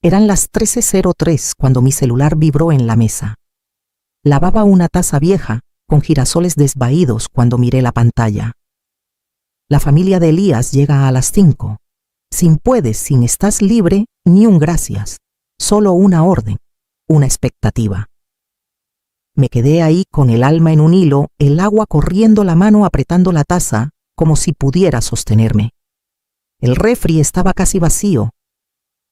Eran las 13:03 cuando mi celular vibró en la mesa. Lavaba una taza vieja con girasoles desvaídos cuando miré la pantalla. La familia de Elías llega a las 5. Sin puedes, sin estás libre, ni un gracias. Solo una orden, una expectativa. Me quedé ahí con el alma en un hilo, el agua corriendo la mano apretando la taza como si pudiera sostenerme. El refri estaba casi vacío.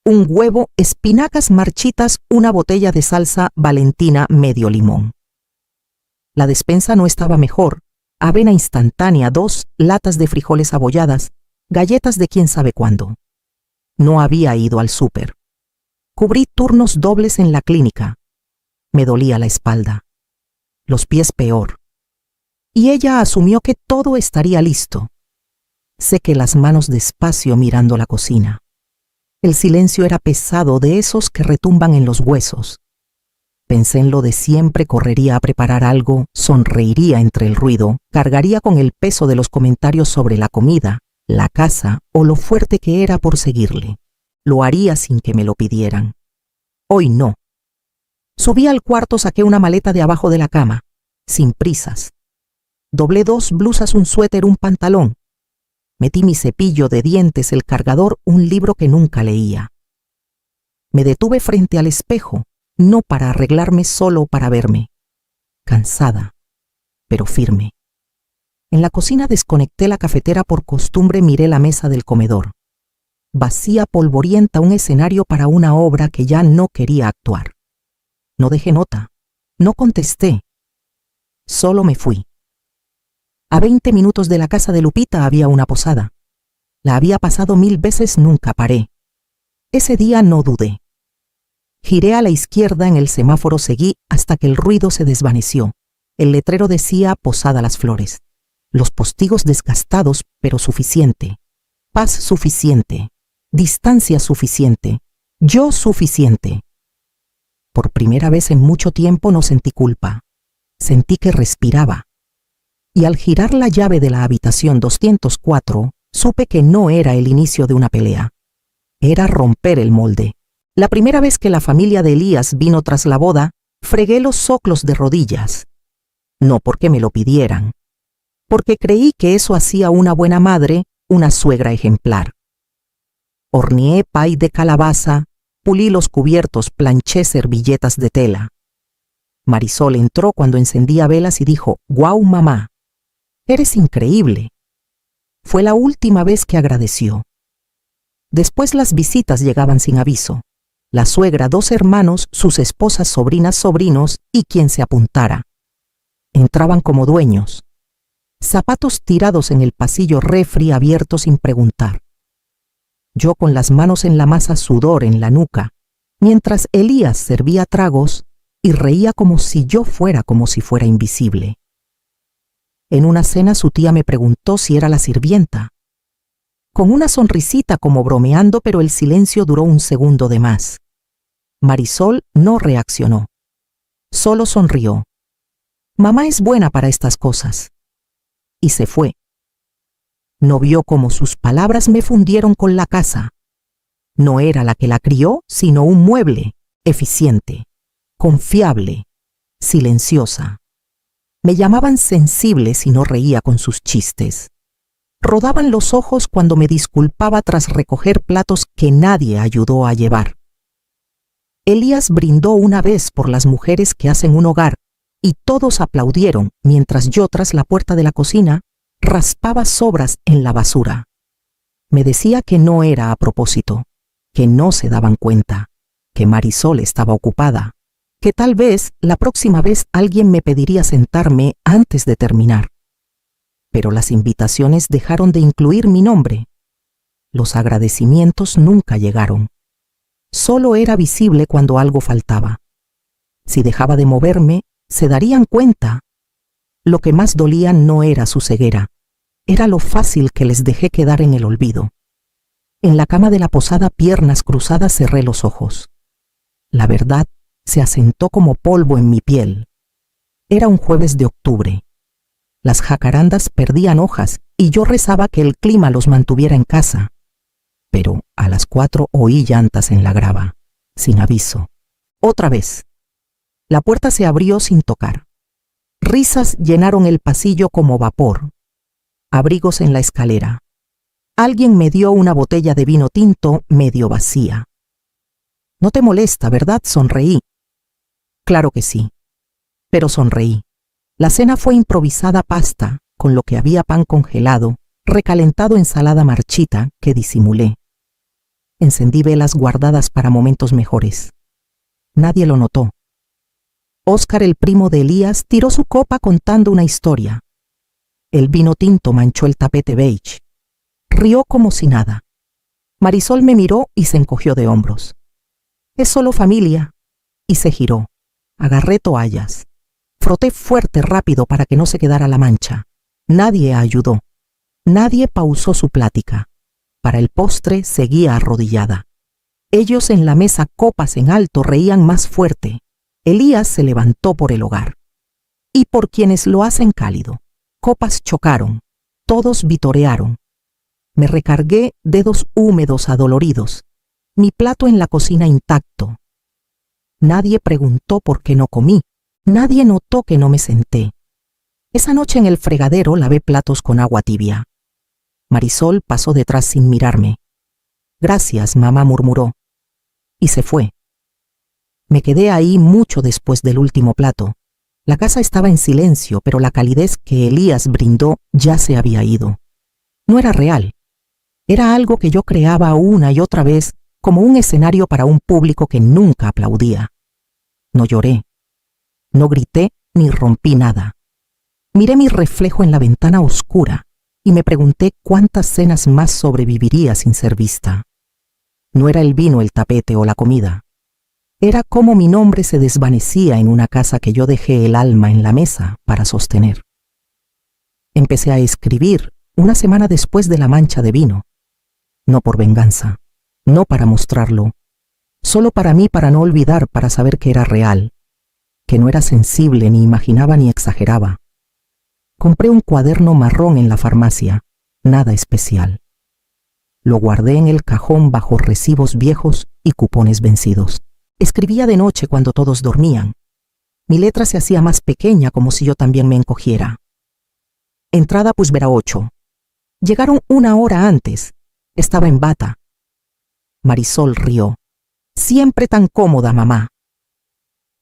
Un huevo, espinacas marchitas, una botella de salsa Valentina medio limón. La despensa no estaba mejor. Avena instantánea, 2 latas de frijoles abolladas, galletas de quién sabe cuándo. No había ido al súper. Cubrí turnos dobles en la clínica. Me dolía la espalda. Los pies peor. Y ella asumió que todo estaría listo. Sequé las manos despacio mirando la cocina. El silencio era pesado, de esos que retumban en los huesos. Pensé en lo de siempre, correría a preparar algo, sonreiría entre el ruido, cargaría con el peso de los comentarios sobre la comida, la casa o lo fuerte que era por seguirle. Lo haría sin que me lo pidieran. Hoy no. Subí al cuarto, saqué una maleta de abajo de la cama, sin prisas. Doblé 2 blusas, un suéter, un pantalón. Metí mi cepillo de dientes, el cargador, un libro que nunca leía. Me detuve frente al espejo, no para arreglarme, solo para verme. Cansada, pero firme. En la cocina desconecté la cafetera por costumbre, miré la mesa del comedor. Vacía, polvorienta, un escenario para una obra que ya no quería actuar. No dejé nota, no contesté. Solo me fui. A 20 minutos de la casa de Lupita había una posada. La había pasado 1000 veces, nunca paré. Ese día no dudé. Giré a la izquierda, en el semáforo seguí hasta que el ruido se desvaneció. El letrero decía Posada Las Flores. Los postigos desgastados, pero suficiente. Paz suficiente. Distancia suficiente. Yo suficiente. Por primera vez en mucho tiempo no sentí culpa. Sentí que respiraba. Y al girar la llave de la habitación 204, supe que no era el inicio de una pelea. Era romper el molde. La primera vez que la familia de Elías vino tras la boda, fregué los zoclos de rodillas. No porque me lo pidieran, porque creí que eso hacía una buena madre, una suegra ejemplar. Horneé pay de calabaza, pulí los cubiertos, planché servilletas de tela. Marisol entró cuando encendía velas y dijo: «¡Guau, mamá! Eres increíble». Fue la última vez que agradeció. Después las visitas llegaban sin aviso. La suegra, 2 hermanos, sus esposas, sobrinas, sobrinos y quien se apuntara. Entraban como dueños. Zapatos tirados en el pasillo, refri abierto sin preguntar. Yo con las manos en la masa, sudor en la nuca, mientras Elías servía tragos y reía como si fuera invisible. En una cena su tía me preguntó si era la sirvienta. Con una sonrisita como bromeando, pero el silencio duró un segundo de más. Marisol no reaccionó. Solo sonrió. Mamá es buena para estas cosas. Y se fue. No vio cómo sus palabras me fundieron con la casa. No era la que la crió, sino un mueble, eficiente, confiable, silenciosa. Me llamaban sensible si no reía con sus chistes. Rodaban los ojos cuando me disculpaba tras recoger platos que nadie ayudó a llevar. Elías brindó una vez por las mujeres que hacen un hogar y todos aplaudieron mientras yo, tras la puerta de la cocina, raspaba sobras en la basura. Me decía que no era a propósito, que no se daban cuenta, que Marisol estaba ocupada, que tal vez la próxima vez alguien me pediría sentarme antes de terminar. Pero las invitaciones dejaron de incluir mi nombre. Los agradecimientos nunca llegaron. Solo era visible cuando algo faltaba. Si dejaba de moverme, se darían cuenta. Lo que más dolía no era su ceguera, era lo fácil que les dejé quedar en el olvido. En la cama de la posada, piernas cruzadas, cerré los ojos. La verdad se asentó como polvo en mi piel. Era un jueves de octubre. Las jacarandas perdían hojas y yo rezaba que el clima los mantuviera en casa. Pero a las 4 oí llantas en la grava. sin aviso. Otra vez. La puerta se abrió sin tocar. Risas llenaron el pasillo como vapor. Abrigos en la escalera. Alguien me dio una botella de vino tinto medio vacía. No te molesta, ¿verdad? Sonreí. Claro que sí. Pero sonreí. La cena fue improvisada pasta, con lo que había pan congelado, recalentado ensalada marchita que disimulé. Encendí velas guardadas para momentos mejores. Nadie lo notó. Óscar, el primo de Elías, tiró su copa contando una historia. El vino tinto manchó el tapete beige. Rió como si nada. Marisol me miró y se encogió de hombros. Es solo familia. Y se giró. Agarré toallas. Froté fuerte, rápido, para que no se quedara la mancha. Nadie ayudó. Nadie pausó su plática. Para el postre seguía arrodillada. Ellos en la mesa, copas en alto, reían más fuerte. Elías se levantó por el hogar. Y por quienes lo hacen cálido. Copas chocaron. Todos vitorearon. Me recargué, dedos húmedos adoloridos. Mi plato en la cocina intacto. Nadie preguntó por qué no comí. Nadie notó que no me senté. Esa noche en el fregadero lavé platos con agua tibia. Marisol pasó detrás sin mirarme. Gracias, mamá, murmuró. Y se fue. Me quedé ahí mucho después del último plato. La casa estaba en silencio, pero la calidez que Elías brindó ya se había ido. No era real. Era algo que yo creaba una y otra vez como un escenario para un público que nunca aplaudía. No lloré. No grité ni rompí nada. Miré mi reflejo en la ventana oscura y me pregunté cuántas cenas más sobreviviría sin ser vista. No era el vino, el tapete o la comida. Era cómo mi nombre se desvanecía en una casa que yo dejé el alma en la mesa para sostener. Empecé a escribir una semana después de la mancha de vino. No por venganza, no para mostrarlo, solo para mí, para no olvidar, para saber que era real, que no era sensible, ni imaginaba ni exageraba. Compré un cuaderno marrón en la farmacia, nada especial. Lo guardé en el cajón bajo recibos viejos y cupones vencidos. Escribía de noche cuando todos dormían. Mi letra se hacía más pequeña, como si yo también me encogiera. Entrada Puigvera 8. Llegaron 1 hora antes. Estaba en bata. Marisol rió. Siempre tan cómoda, mamá.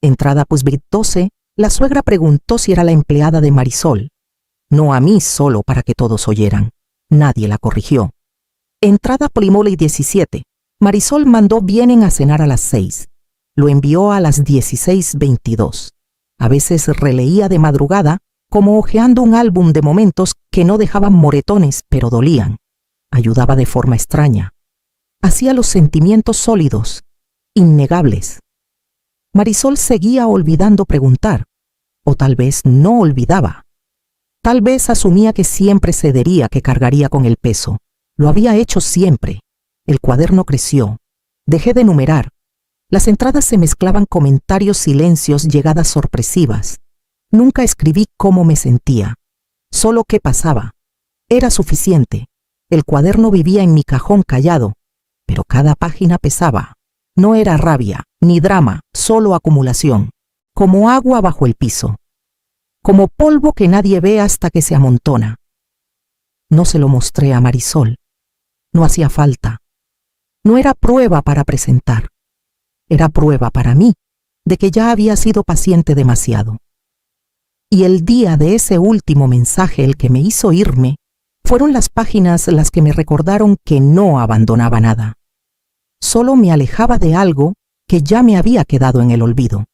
Entrada Puigvera 12, la suegra preguntó si era la empleada de Marisol. No a mí solo, para que todos oyeran. Nadie la corrigió. Entrada Polimole 17. Marisol mandó vienen a cenar a las 6. Lo envió a las 16:22. A veces releía de madrugada, como hojeando un álbum de momentos que no dejaban moretones, pero dolían. Ayudaba de forma extraña. Hacía los sentimientos sólidos, innegables. Marisol seguía olvidando preguntar, o tal vez no olvidaba. Tal vez asumía que siempre cedería, que cargaría con el peso. Lo había hecho siempre. El cuaderno creció. Dejé de numerar. Las entradas se mezclaban comentarios, silencios, llegadas sorpresivas. Nunca escribí cómo me sentía, solo qué pasaba. Era suficiente. El cuaderno vivía en mi cajón callado, pero cada página pesaba. No era rabia, ni drama, solo acumulación, como agua bajo el piso, como polvo que nadie ve hasta que se amontona. No se lo mostré a Marisol. No hacía falta. No era prueba para presentar. Era prueba para mí de que ya había sido paciente demasiado. Y el día de ese último mensaje, el que me hizo irme, fueron las páginas las que me recordaron que no abandonaba nada. Solo me alejaba de algo que ya me había quedado en el olvido.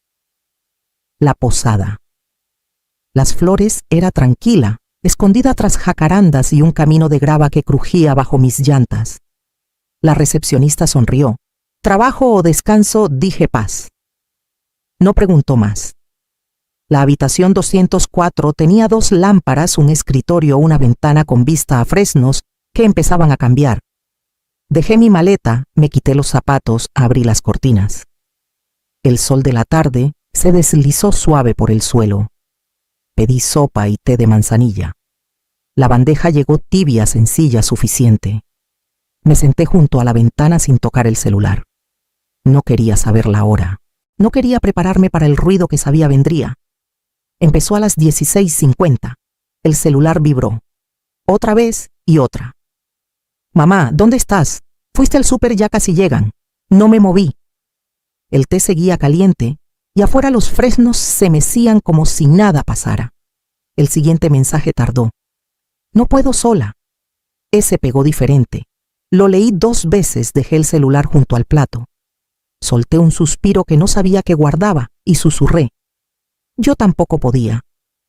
La posada. Las Flores era tranquila, escondida tras jacarandas y un camino de grava que crujía bajo mis llantas. La recepcionista sonrió. ¿Trabajo o descanso? Dije paz. No preguntó más. La habitación 204 tenía 2 lámparas, un escritorio, una ventana con vista a fresnos que empezaban a cambiar. Dejé mi maleta, me quité los zapatos, abrí las cortinas. El sol de la tarde se deslizó suave por el suelo. Pedí sopa y té de manzanilla. La bandeja llegó tibia, sencilla, suficiente. Me senté junto a la ventana sin tocar el celular. No quería saber la hora. No quería prepararme para el ruido que sabía vendría. Empezó a las 16:50. El celular vibró. Otra vez y otra. Mamá, ¿dónde estás? Fuiste al súper, ya casi llegan. No me moví. El té seguía caliente y afuera los fresnos se mecían como si nada pasara. El siguiente mensaje tardó. No puedo sola. Ese pegó diferente. Lo leí 2 veces, dejé el celular junto al plato. Solté un suspiro que no sabía que guardaba y susurré. Yo tampoco podía,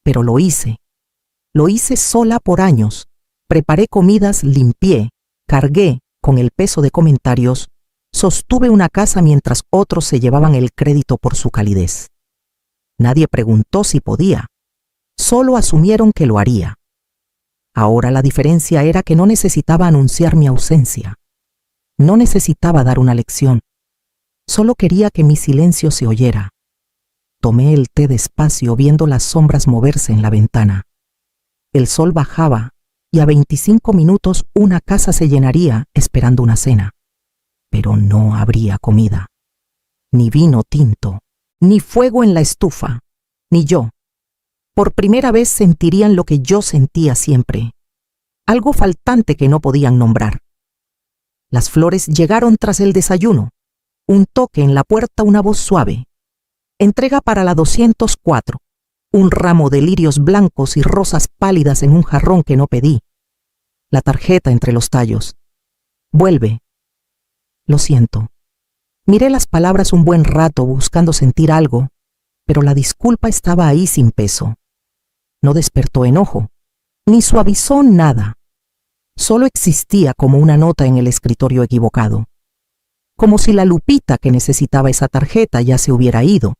pero lo hice. Lo hice sola por años. Preparé comidas, limpié, cargué con el peso de comentarios, sostuve una casa mientras otros se llevaban el crédito por su calidez. Nadie preguntó si podía. Solo asumieron que lo haría. Ahora la diferencia era que no necesitaba anunciar mi ausencia. No necesitaba dar una lección. Solo quería que mi silencio se oyera. Tomé el té despacio viendo las sombras moverse en la ventana. El sol bajaba y a 25 minutos una casa se llenaría esperando una cena. Pero no habría comida. Ni vino tinto, ni fuego en la estufa, ni yo. Por primera vez sentirían lo que yo sentía siempre. Algo faltante que no podían nombrar. Las flores llegaron tras el desayuno. Un toque en la puerta, una voz suave. Entrega para la 204. Un ramo de lirios blancos y rosas pálidas en un jarrón que no pedí. La tarjeta entre los tallos. Vuelve. Lo siento. Miré las palabras un buen rato buscando sentir algo, pero la disculpa estaba ahí sin peso. No despertó enojo, ni suavizó nada. Solo existía como una nota en el escritorio equivocado. Como si la Lupita que necesitaba esa tarjeta ya se hubiera ido.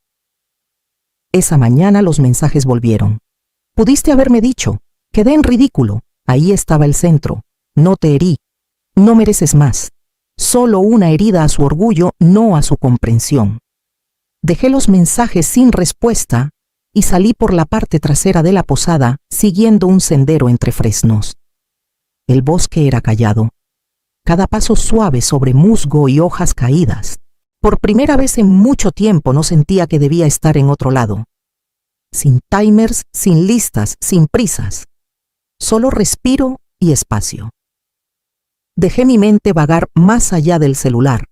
Esa mañana los mensajes volvieron. Pudiste haberme dicho. Quedé en ridículo. Ahí estaba el centro. No te herí. No mereces más. Solo una herida a su orgullo, no a su comprensión. Dejé los mensajes sin respuesta y salí por la parte trasera de la posada, siguiendo un sendero entre fresnos. El bosque era callado. Cada paso suave sobre musgo y hojas caídas. Por primera vez en mucho tiempo no sentía que debía estar en otro lado. Sin timers, sin listas, sin prisas. Solo respiro y espacio. Dejé mi mente vagar más allá del celular.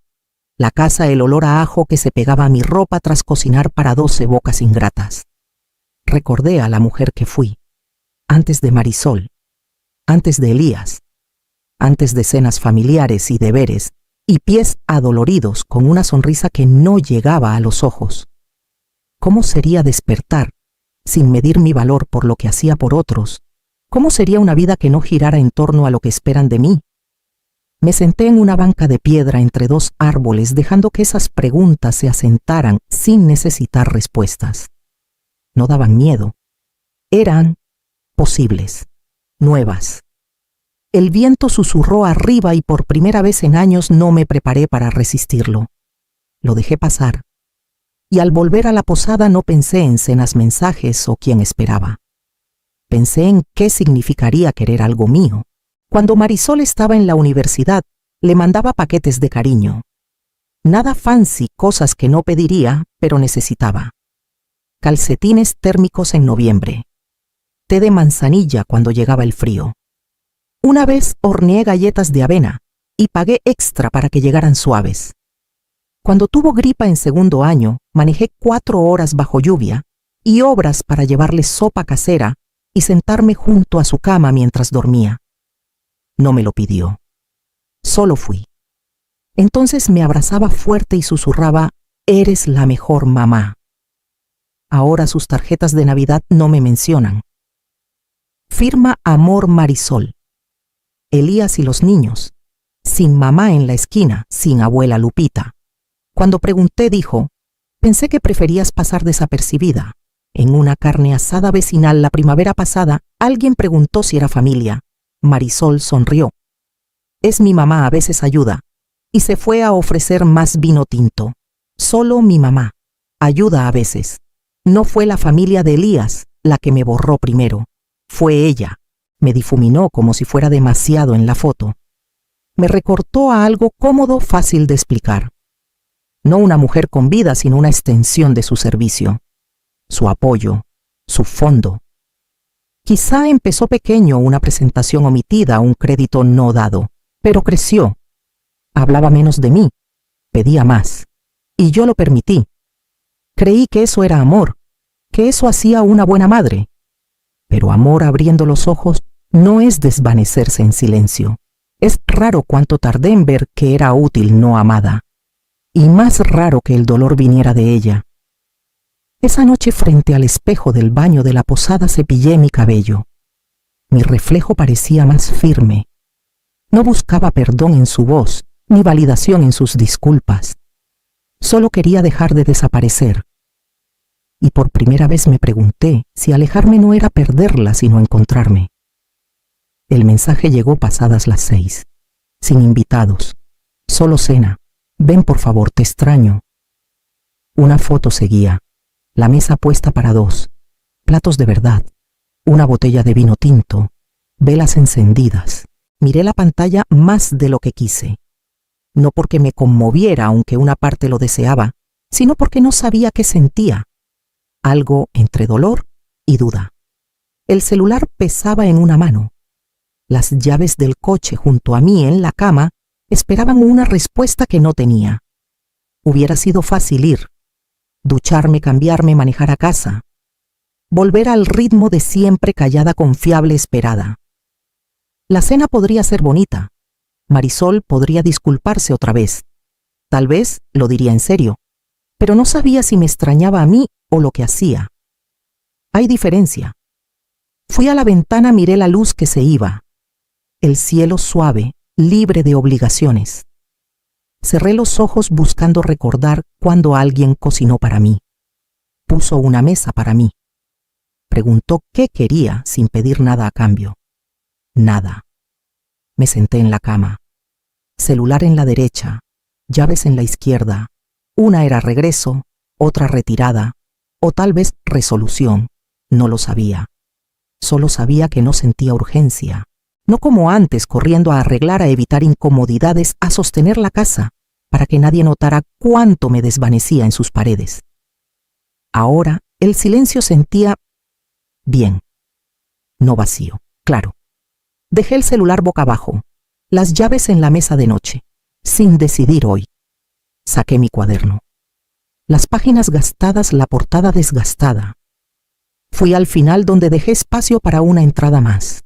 La casa, el olor a ajo que se pegaba a mi ropa tras cocinar para 12 bocas ingratas. Recordé a la mujer que fui. Antes de Marisol. Antes de Elías. Antes de cenas familiares y deberes. Y pies adoloridos con una sonrisa que no llegaba a los ojos. ¿Cómo sería despertar, sin medir mi valor por lo que hacía por otros? ¿Cómo sería una vida que no girara en torno a lo que esperan de mí? Me senté en una banca de piedra entre 2 árboles, dejando que esas preguntas se asentaran sin necesitar respuestas. No daban miedo. Eran posibles, nuevas. El viento susurró arriba y por primera vez en años no me preparé para resistirlo. Lo dejé pasar. Y al volver a la posada no pensé en cenas, mensajes o quién esperaba. Pensé en qué significaría querer algo mío. Cuando Marisol estaba en la universidad, le mandaba paquetes de cariño. Nada fancy, cosas que no pediría, pero necesitaba. Calcetines térmicos en noviembre. Té de manzanilla cuando llegaba el frío. Una vez horneé galletas de avena y pagué extra para que llegaran suaves. Cuando tuvo gripa en segundo año, manejé 4 horas bajo lluvia y obras para llevarle sopa casera y sentarme junto a su cama mientras dormía. No me lo pidió. Solo fui. Entonces me abrazaba fuerte y susurraba, «Eres la mejor mamá». Ahora sus tarjetas de Navidad no me mencionan. Firma Amor Marisol. Elías y los niños. Sin mamá en la esquina, sin abuela Lupita. Cuando pregunté dijo, «Pensé que preferías pasar desapercibida». En una carne asada vecinal la primavera pasada, alguien preguntó si era familia. Marisol sonrió. «Es mi mamá, a veces ayuda». Y se fue a ofrecer más vino tinto. Solo mi mamá. Ayuda a veces. No fue la familia de Elías la que me borró primero. Fue ella. Me difuminó como si fuera demasiado en la foto. Me recortó a algo cómodo, fácil de explicar. No una mujer con vida, sino una extensión de su servicio, su apoyo, su fondo. Quizá empezó pequeño, una presentación omitida, un crédito no dado, pero creció. Hablaba menos de mí, pedía más, y yo lo permití. Creí que eso era amor, que eso hacía una buena madre. Pero amor abriendo los ojos no es desvanecerse en silencio. Es raro cuánto tardé en ver que era útil no amada, y más raro que el dolor viniera de ella. Esa noche frente al espejo del baño de la posada cepillé mi cabello. Mi reflejo parecía más firme. No buscaba perdón en su voz, ni validación en sus disculpas. Solo quería dejar de desaparecer. Y por primera vez me pregunté si alejarme no era perderla, sino encontrarme. El mensaje llegó pasadas las 6, sin invitados, solo cena. Ven por favor, te extraño. Una foto seguía, la mesa puesta para 2, platos de verdad, una botella de vino tinto, velas encendidas. Miré la pantalla más de lo que quise. No porque me conmoviera, aunque una parte lo deseaba, sino porque no sabía qué sentía. Algo entre dolor y duda. El celular pesaba en una mano. Las llaves del coche junto a mí en la cama esperaban una respuesta que no tenía. Hubiera sido fácil ir, ducharme, cambiarme, manejar a casa, volver al ritmo de siempre, callada, confiable, esperada. La cena podría ser bonita. Marisol podría disculparse otra vez. Tal vez lo diría en serio, pero no sabía si me extrañaba a mí o lo que hacía. Hay diferencia. Fui a la ventana, miré la luz que se iba. El cielo suave, libre de obligaciones. Cerré los ojos buscando recordar cuando alguien cocinó para mí. Puso una mesa para mí. Preguntó qué quería sin pedir nada a cambio. Nada. Me senté en la cama. Celular en la derecha, llaves en la izquierda. Una era regreso, otra retirada, o tal vez resolución. No lo sabía. Solo sabía que no sentía urgencia. No como antes, corriendo a arreglar, a evitar incomodidades, a sostener la casa, para que nadie notara cuánto me desvanecía en sus paredes. Ahora, el silencio sentía bien. No vacío, claro. Dejé el celular boca abajo, las llaves en la mesa de noche, sin decidir hoy. Saqué mi cuaderno. Las páginas gastadas, la portada desgastada. Fui al final donde dejé espacio para una entrada más.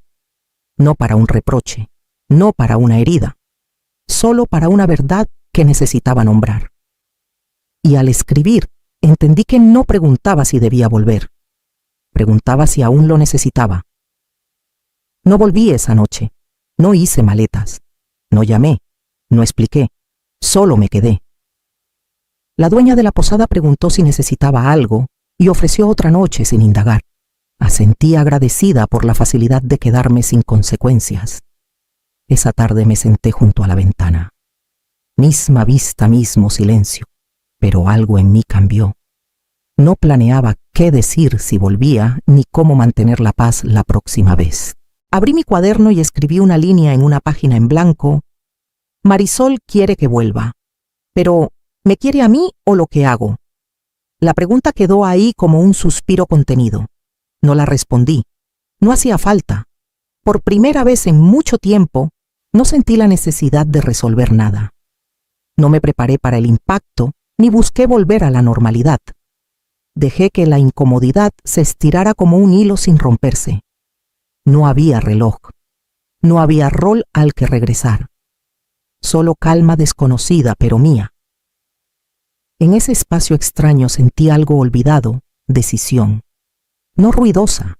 No para un reproche, no para una herida, solo para una verdad que necesitaba nombrar. Y al escribir, entendí que no preguntaba si debía volver. Preguntaba si aún lo necesitaba. No volví esa noche, no hice maletas, no llamé, no expliqué, solo me quedé. La dueña de la posada preguntó si necesitaba algo y ofreció otra noche sin indagar. Asentí agradecida por la facilidad de quedarme sin consecuencias. Esa tarde me senté junto a la ventana. Misma vista, mismo silencio, pero algo en mí cambió. No planeaba qué decir si volvía, ni cómo mantener la paz la próxima vez. Abrí mi cuaderno y escribí una línea en una página en blanco. Marisol quiere que vuelva, pero ¿me quiere a mí o lo que hago? La pregunta quedó ahí como un suspiro contenido. No la respondí. No hacía falta. Por primera vez en mucho tiempo, no sentí la necesidad de resolver nada. No me preparé para el impacto, ni busqué volver a la normalidad. Dejé que la incomodidad se estirara como un hilo sin romperse. No había reloj. No había rol al que regresar. Solo calma desconocida, pero mía. En ese espacio extraño sentí algo olvidado, decisión. No ruidosa,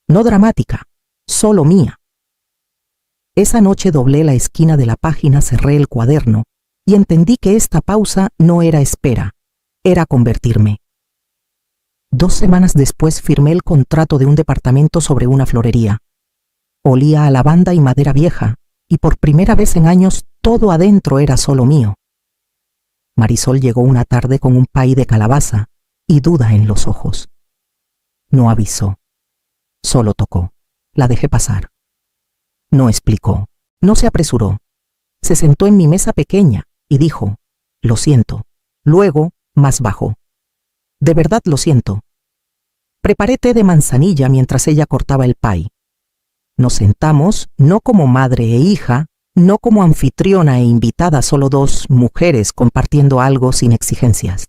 no dramática, solo mía. Esa noche doblé la esquina de la página, cerré el cuaderno y entendí que esta pausa no era espera, era convertirme. 2 semanas después firmé el contrato de un departamento sobre una florería. Olía a lavanda y madera vieja, y por primera vez en años todo adentro era solo mío. Marisol llegó una tarde con un pay de calabaza y duda en los ojos. No avisó, solo tocó. La dejé pasar. No explicó, no se apresuró. Se sentó en mi mesa pequeña y dijo, lo siento, Luego, más bajo. De verdad lo siento. Preparé té de manzanilla mientras ella cortaba el pie. Nos sentamos, no como madre e hija, no como anfitriona e invitada, solo dos mujeres compartiendo algo sin exigencias.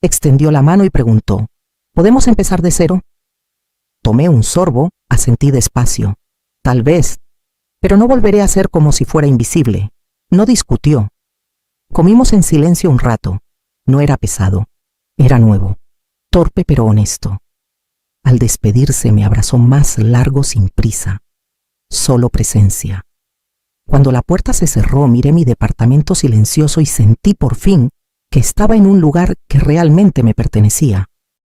Extendió la mano y preguntó, ¿podemos empezar de cero? Tomé un sorbo, asentí despacio. Tal vez, pero no volveré a ser como si fuera invisible. No discutió. Comimos en silencio un rato. No era pesado. Era nuevo. Torpe pero honesto. Al despedirse me abrazó más largo sin prisa. Solo presencia. Cuando la puerta se cerró, miré mi departamento silencioso y sentí por fin que estaba en un lugar que realmente me pertenecía.